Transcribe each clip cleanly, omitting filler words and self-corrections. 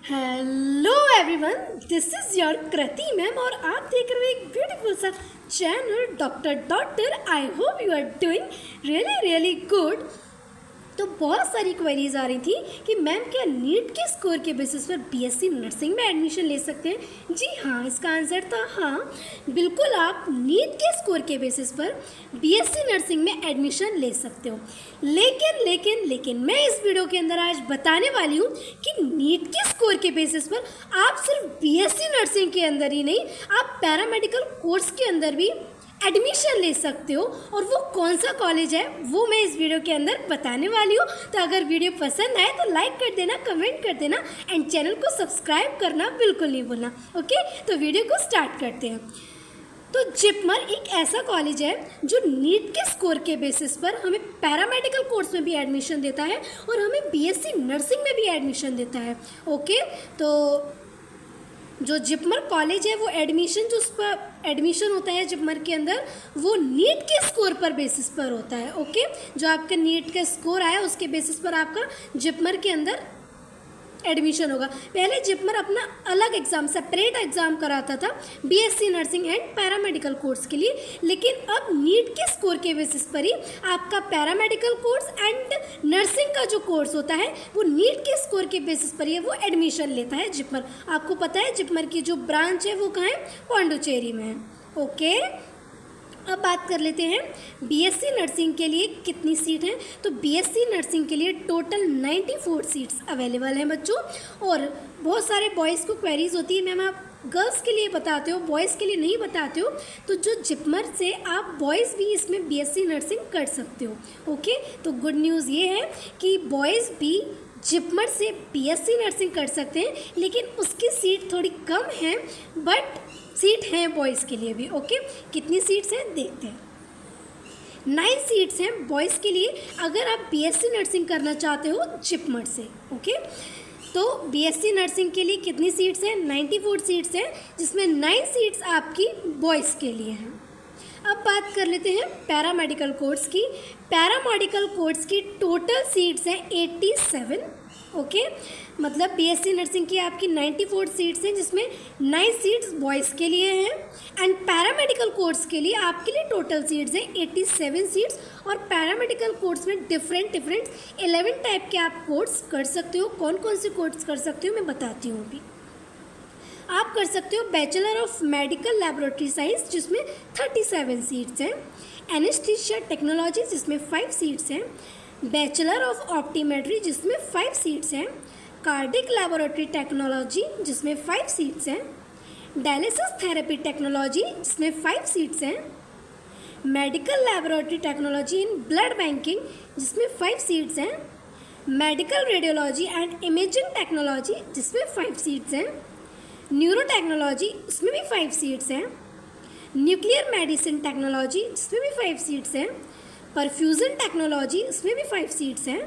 Hello everyone, this is your Kriti ma'am और आप देख रहे हो एक ब्यूटीफुल सा channel doctor. I hope you are doing really good. तो बहुत सारी क्वेरीज आ रही थी कि मैम क्या नीट के स्कोर के बेसिस पर बीएससी नर्सिंग में एडमिशन ले सकते हैं। जी हाँ, इसका आंसर था हाँ, बिल्कुल आप नीट के स्कोर के बेसिस पर बीएससी नर्सिंग में एडमिशन ले सकते हो। लेकिन मैं इस वीडियो के अंदर आज बताने वाली हूँ कि नीट के स्कोर के बेसिस पर आप सिर्फ बीएससी नर्सिंग के अंदर ही नहीं, आप पैरामेडिकल कोर्स के अंदर भी एडमिशन ले सकते हो। और वो कौन सा कॉलेज है वो मैं इस वीडियो के अंदर बताने वाली हूँ। तो अगर वीडियो पसंद आए तो लाइक कर देना, कमेंट कर देना एंड चैनल को सब्सक्राइब करना बिल्कुल नहीं भूलना। ओके, तो वीडियो को स्टार्ट करते हैं। तो जिपमर एक ऐसा कॉलेज है जो नीट के स्कोर के बेसिस पर हमें पैरामेडिकल कोर्स में भी एडमिशन देता है और हमें बीएससी नर्सिंग में भी एडमिशन देता है। ओके, तो जो जिपमर कॉलेज है वो एडमिशन जो उस पर एडमिशन होता है जिपमर के अंदर, वो नीट के स्कोर पर बेसिस पर होता है। ओके, जो आपका नीट का स्कोर आया उसके बेसिस पर आपका जिपमर के अंदर एडमिशन होगा। पहले जिपमर अपना अलग एग्ज़ाम, सेपरेट एग्ज़ाम कराता था BSc nursing and paramedical course के लिए, लेकिन अब नीट के स्कोर के बेसिस पर ही आपका पैरामेडिकल कोर्स एंड नर्सिंग का जो कोर्स होता है वो नीट के स्कोर के बेसिस पर ही वो एडमिशन लेता है जिपमर। आपको पता है जिपमर की जो ब्रांच है वो कहाँ है? पौंडुचेरी में है। ओके, अब बात कर लेते हैं बीएससी नर्सिंग के लिए कितनी सीट हैं। तो बीएससी नर्सिंग के लिए टोटल 94 सीट्स अवेलेबल हैं बच्चों। और बहुत सारे बॉयज़ को क्वेरीज होती है, मैम आप गर्ल्स के लिए बताते हो, बॉयज़ के लिए नहीं बताते हो। तो जो जिपमर से आप बॉयज़ भी इसमें बीएससी नर्सिंग कर सकते हो। ओके, तो गुड न्यूज़ ये है कि बॉयज़ भी जिपमर से बीएससी नर्सिंग कर सकते हैं, लेकिन उसकी सीट थोड़ी कम है, बट सीट हैं बॉयज़ के लिए भी। ओके, कितनी सीट्स हैं देखते हैं। 9 सीट्स हैं बॉयज़ के लिए अगर आप बीएससी नर्सिंग करना चाहते हो जिपमर से। ओके, तो बीएससी नर्सिंग के लिए कितनी सीट्स हैं? 94 सीट्स हैं, जिसमें 9 सीट्स आपकी बॉयज़ के लिए हैं। अब बात कर लेते हैं पैरामेडिकल कोर्स की। पैरामेडिकल कोर्स की टोटल सीट्स हैं 87। ओके, मतलब बीएससी नर्सिंग की आपकी 94 सीट्स हैं, जिसमें 9 सीट्स बॉयज़ के लिए हैं एंड पैरामेडिकल कोर्स के लिए आपके लिए टोटल सीट्स हैं 87 सीट्स। और पैरामेडिकल कोर्स में डिफरेंट 11 टाइप के आप कोर्स कर सकते हो। कौन कौन से कोर्स कर सकते हो मैं बताती हूँ अभी। आप कर सकते हो bachelor of medical laboratory science, जिसमें 37 सीट्स हैं। एनेस्थीसिया टेक्नोलॉजी, जिसमें 5 सीट्स हैं। बैचलर ऑफ ऑप्टीमेट्री, जिसमें 5 सीट्स हैं। कार्डिक लैबोरेटरी टेक्नोलॉजी, जिसमें 5 सीट्स हैं। डायलिसिस थेरेपी टेक्नोलॉजी, जिसमें 5 सीट्स हैं। Medical laboratory technology in blood banking, जिसमें 5 सीट्स हैं। Medical radiology and imaging technology, जिसमें 5 सीट्स हैं। न्यूरो टेक्नोलॉजी, इसमें भी 5 सीट्स हैं। न्यूक्लियर मेडिसिन टेक्नोलॉजी, जिसमें भी 5 सीट्स हैं। परफ्यूज़न टेक्नोलॉजी, इसमें भी 5 सीट्स हैं।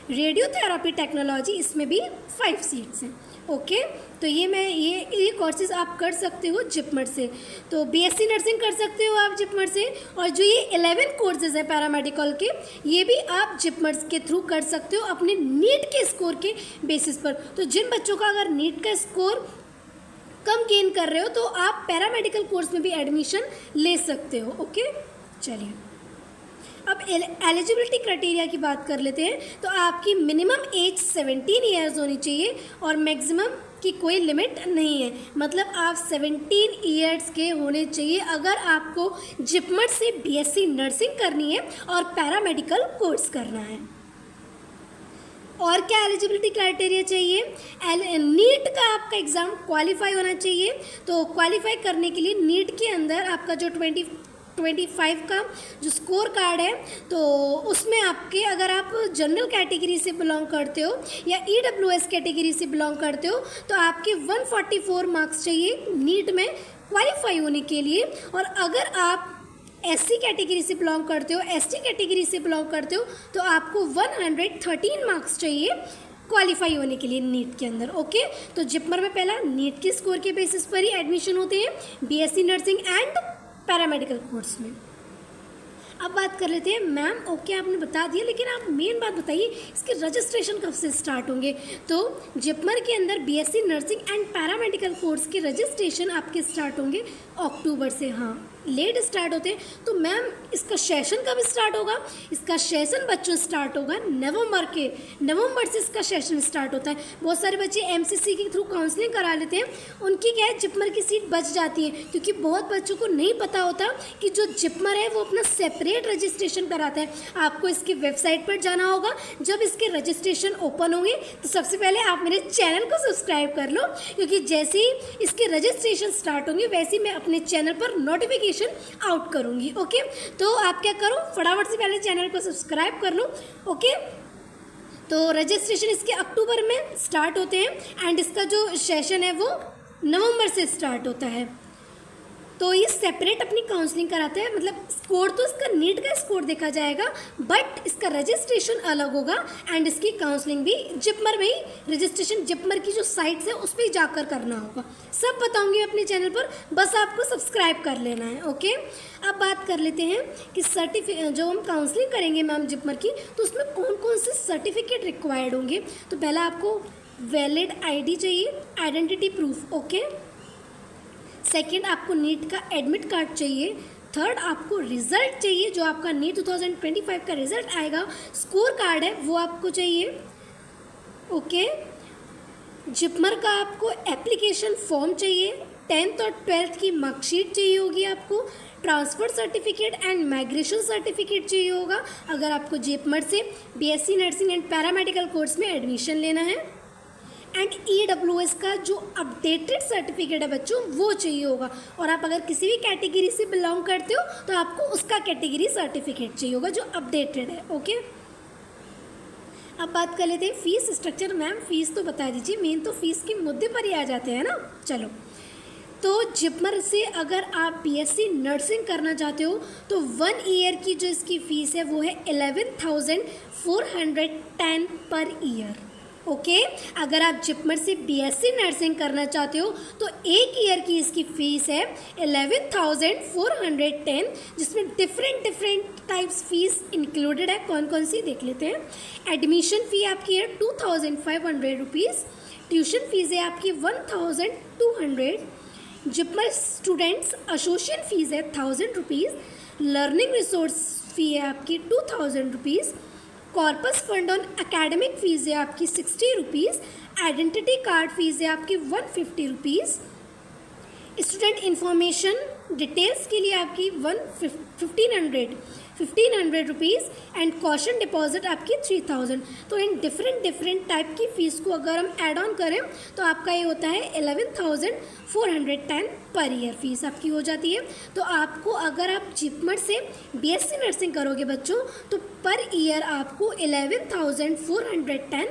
रेडियोथेरापी टेक्नोलॉजी, इसमें भी 5 सीट्स हैं। ओके, तो ये कोर्सेज आप कर सकते हो जिपमर से। तो बीएससी नर्सिंग कर सकते हो आप जिपमर से, और जो ये 11 कोर्सेज हैं पैरामेडिकल के, ये भी आप जिपमर के थ्रू कर सकते हो अपने नीट के स्कोर के बेसिस पर। तो जिन बच्चों का अगर नीट का स्कोर कम गेन कर रहे हो तो आप पैरामेडिकल कोर्स में भी एडमिशन ले सकते हो। ओके, चलिए अब एलिजिबिलिटी क्राइटेरिया की बात कर लेते हैं। तो आपकी मिनिमम एज 17 ईयर्स होनी चाहिए और मैक्सिमम की कोई लिमिट नहीं है। मतलब आप 17 ईयर्स के होने चाहिए अगर आपको जिपमर से बीएससी नर्सिंग करनी है और पैरामेडिकल कोर्स करना है। और क्या एलिजिबिलिटी क्राइटेरिया चाहिए? नीट का आपका एग्ज़ाम क्वालिफाई होना चाहिए। तो क्वालिफाई करने के लिए नीट के अंदर आपका जो 25 का जो स्कोर कार्ड है, तो उसमें आपके अगर आप जनरल कैटेगरी से बिलोंग करते हो या ईडब्ल्यूएस कैटेगरी से बिलोंग करते हो तो आपके 144 मार्क्स चाहिए नीट में क्वालिफाई होने के लिए। और अगर आप एससी कैटेगरी से बिलोंग करते हो, एसटी कैटेगरी से बिलोंग करते हो, तो आपको 113 मार्क्स चाहिए क्वालिफाई होने के लिए नीट के अंदर। ओके, तो जिपमर में पहला नीट के स्कोर के बेसिस पर ही एडमिशन होते हैं BSc nursing and paramedical course में। अब बात कर लेते हैं मैम ओके आपने बता दिया, लेकिन आप मेन बात बताइए इसके रजिस्ट्रेशन कब से स्टार्ट होंगे। तो जिपमर के अंदर BSc nursing and paramedical course के रजिस्ट्रेशन आपके स्टार्ट होंगे अक्टूबर से। हाँ लेट स्टार्ट होते हैं। तो मैम इसका सेशन कब स्टार्ट होगा? इसका सेशन बच्चों स्टार्ट होगा नवंबर से इसका सेशन स्टार्ट होता है। बहुत सारे बच्चे एमसीसी के थ्रू काउंसलिंग करा लेते हैं, उनकी क्या है जिपमर की सीट बच जाती है, क्योंकि बहुत बच्चों को नहीं पता होता कि जो जिपमर है वो अपना सेपरेट रजिस्ट्रेशन कराता है। आपको इसकी वेबसाइट पर जाना होगा। जब इसके रजिस्ट्रेशन ओपन होंगे तो सबसे पहले आप मेरे चैनल को सब्सक्राइब कर लो, क्योंकि जैसे ही इसके रजिस्ट्रेशन स्टार्ट होंगे वैसे ही मैं अपने चैनल पर नोटिफिकेशन आउट करूंगी। ओके, तो आप क्या करो फटाफट से पहले चैनल को सब्सक्राइब कर लो। ओके, तो रजिस्ट्रेशन इसके अक्टूबर में स्टार्ट होते हैं एंड इसका जो सेशन है वो नवंबर से स्टार्ट होता है। तो ये सेपरेट अपनी काउंसलिंग कराता है, मतलब स्कोर तो इसका नीट का स्कोर देखा जाएगा, बट इसका रजिस्ट्रेशन अलग होगा एंड इसकी काउंसलिंग भी जिपमर में ही रजिस्ट्रेशन जिपमर की जो साइट्स है उस पर जाकर करना होगा। सब बताऊंगी अपने चैनल पर, बस आपको सब्सक्राइब कर लेना है। ओके, अब बात कर लेते हैं कि जो हम काउंसलिंग करेंगे मैम जिपमर की, तो उसमें कौन कौन से सर्टिफिकेट रिक्वायर्ड होंगे। तो पहला आपको वैलिड आईडी चाहिए, आइडेंटिटी प्रूफ। ओके, सेकेंड आपको नीट का एडमिट कार्ड चाहिए। थर्ड आपको रिजल्ट चाहिए, जो आपका नीट 2025 का रिजल्ट आएगा, स्कोर कार्ड है वो आपको चाहिए। ओके, जिपमर का आपको एप्लीकेशन फॉर्म चाहिए। 10th और 12th की मार्कशीट चाहिए होगी आपको। Transfer certificate and migration certificate चाहिए होगा अगर आपको जिपमर से BSc nursing and paramedical course में एडमिशन लेना है। एंड EWS का जो अपडेटेड सर्टिफिकेट है बच्चों वो चाहिए होगा, और आप अगर किसी भी कैटेगरी से बिलोंग करते हो तो आपको उसका कैटेगरी सर्टिफिकेट चाहिए होगा जो अपडेटेड है। ओके, अब बात कर लेते हैं फीस स्ट्रक्चर। मैम फीस तो बता दीजिए, मेन तो फीस के मुद्दे पर ही आ जाते हैं ना। चलो, तो जिपमर से अगर आप बीएससी नर्सिंग करना चाहते हो तो 1 ईयर की जो इसकी फ़ीस है वो है 11,410 पर ईयर। ओके, अगर आप जिपमर से बीएससी नर्सिंग करना चाहते हो तो 1 ईयर की इसकी फ़ीस है 11,410, जिसमें डिफरेंट टाइप्स फीस इंक्लूडेड है। कौन कौन सी देख लेते हैं। एडमिशन फ़ी आपकी है 2,500 रुपीज़। ट्यूशन फीस है आपकी 1,200। जिपमर स्टूडेंट्स एसोसिएशन फीस है 1,000 रुपीज़। लर्निंग रिसोर्स फ़ी है आपकी 2,000 rupees. Corpus fund on academic fees है आपकी 60 रुपीज़। आइडेंटिटी कार्ड फीस है आपकी 150 रुपीज़। स्टूडेंट इंफॉर्मेशन डिटेल्स के लिए आपकी 1,500 रुपीज़ एंड कॉशन डिपॉजिट आपकी 3,000। तो इन डिफरेंट टाइप की फ़ीस को अगर हम ऐड ऑन करें तो आपका ये होता है 11,410 पर ईयर फीस आपकी हो जाती है। तो आपको अगर आप जिपमर से बीएससी नर्सिंग करोगे बच्चों तो पर ईयर आपको 11,410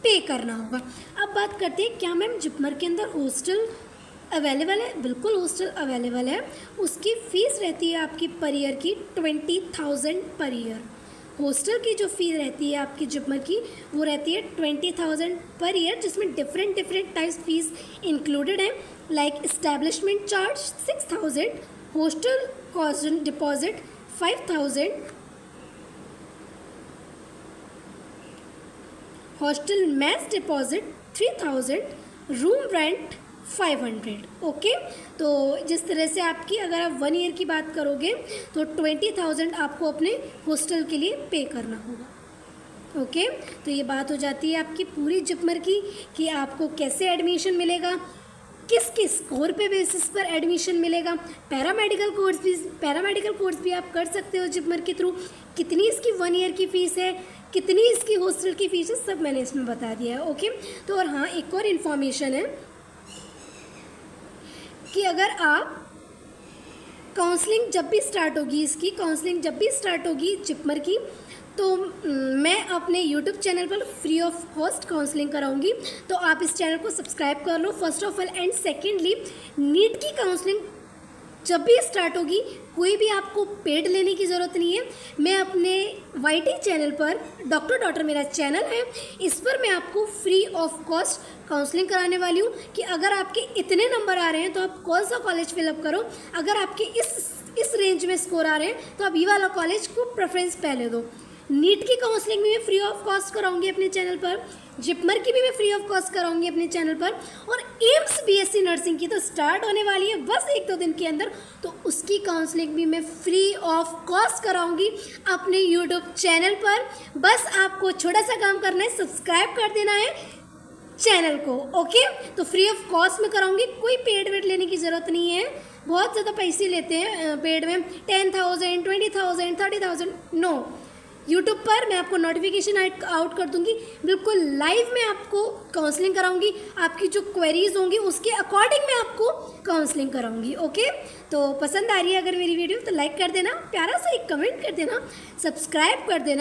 पे करना होगा। अब बात करते हैं क्या मैम जिपमर के अंदर हॉस्टल अवेलेबल है। बिल्कुल हॉस्टल अवेलेबल है। उसकी फ़ीस रहती है आपकी पर ईयर की 20,000 पर ईयर। हॉस्टल की जो फ़ीस रहती है आपकी जिपमर की वो रहती है 20,000 पर ईयर, जिसमें डिफरेंट टाइप्स फीस इंक्लूडेड है, like establishment charge 6,000, hostel cost deposit 5,000, hostel mess deposit 3,000, room rent 500। Okay, तो जिस तरह से आपकी अगर आप 1 ईयर की बात करोगे तो 20,000 आपको अपने हॉस्टल के लिए पे करना होगा। ओके, तो ये बात हो जाती है आपकी पूरी जिपमर की कि आपको कैसे एडमिशन मिलेगा, किस स्कोर पे बेसिस पर एडमिशन मिलेगा। पैरामेडिकल कोर्स भी आप कर सकते हो जिपमर के थ्रू। कितनी इसकी 1 ईयर की फ़ीस है, कितनी इसकी हॉस्टल की फ़ीस है, सब मैंने इसमें बता दिया है। ओके, तो और हाँ एक और इन्फॉर्मेशन है कि अगर आप काउंसलिंग जब भी स्टार्ट होगी जिपमर की, तो मैं अपने यूट्यूब चैनल पर फ्री ऑफ कॉस्ट काउंसलिंग कराऊंगी। तो आप इस चैनल को सब्सक्राइब कर लो first of all. And secondly NEET की काउंसलिंग जब भी स्टार्ट होगी कोई भी आपको पेड लेने की ज़रूरत नहीं है। मैं अपने YT चैनल पर डॉक्टर मेरा चैनल है, इस पर मैं आपको फ्री ऑफ कॉस्ट काउंसलिंग कराने वाली हूँ कि अगर आपके इतने नंबर आ रहे हैं तो आप कौन सा कॉलेज फिलअप करो। अगर आपके इस इस रेंज में स्कोर आ रहे हैं तो आप ये वाला कॉलेज को प्रेफरेंस पहले दो। नीट की काउंसलिंग भी मैं फ्री ऑफ कॉस्ट कराऊंगी अपने चैनल पर, जिपमर की भी मैं फ्री ऑफ कॉस्ट कराऊंगी अपने चैनल पर, और एम्स बीएससी नर्सिंग की तो स्टार्ट होने वाली है बस 1-2 दिन के अंदर, तो उसकी काउंसलिंग भी मैं फ्री ऑफ कॉस्ट कराऊंगी अपने यूट्यूब चैनल पर। बस आपको छोटा सा काम करना है, सब्सक्राइब कर देना है चैनल को, ओके। तो फ्री ऑफ कॉस्ट में कराऊंगी, कोई पेड वेड लेने की ज़रूरत नहीं है। बहुत ज़्यादा पैसे लेते हैं पेड में, 10,000, 20,000, 30,000, नो। यूट्यूब पर मैं आपको नोटिफिकेशन आउट कर दूंगी, बिल्कुल लाइव में आपको काउंसलिंग कराऊंगी, आपकी जो क्वेरीज होंगी उसके अकॉर्डिंग मैं आपको काउंसलिंग कराऊंगी, ओके। तो पसंद आ रही है अगर मेरी वीडियो तो लाइक कर देना, प्यारा सा एक कमेंट कर देना, सब्सक्राइब कर देना।